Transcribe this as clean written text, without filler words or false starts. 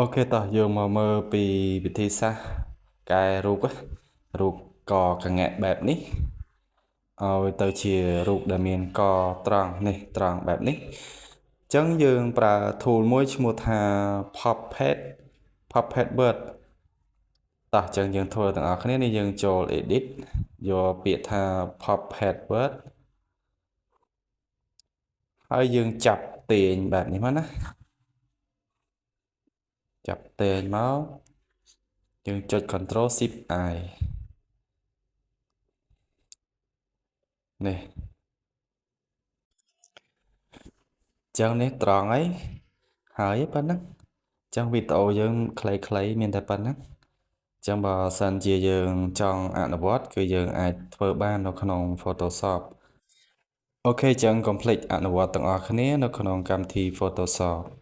Ok តោះយើងមកមើលពីវិធីសាស្ត្រកែរូបរូបកកង្ងែកបែបនេះឲ្យទៅជារូបដែលមានកត្រង់នេះត្រង់បែបនេះអញ្ចឹងយើងប្រើ tool មួយឈ្មោះថា Puppet Bird តោះអញ្ចឹងយើងធ្វើទាំងអស់គ្នានេះយើងចូល edit យកពាក្យថា Puppet Bird ហើយយើងចាប់ទាញបែបនេះមកណាចាប់ទាញមកយើងចុច Ctrl Shift I នេះចឹងនេះត្រង់ហើយប៉ុណ្ណឹងចឹងវីដេអូយើងខ្លីៗមានតែប៉ុណ្ណឹងចឹងបើសិនជាយើងចង់អនុវត្តគឺយើងអាចធ្វើបាននៅក្នុង Photoshop អូខេចឹងកុំភ្លេចអនុវត្តទាំងអស់គ្នានៅក្នុងកម្មវិធី Photoshop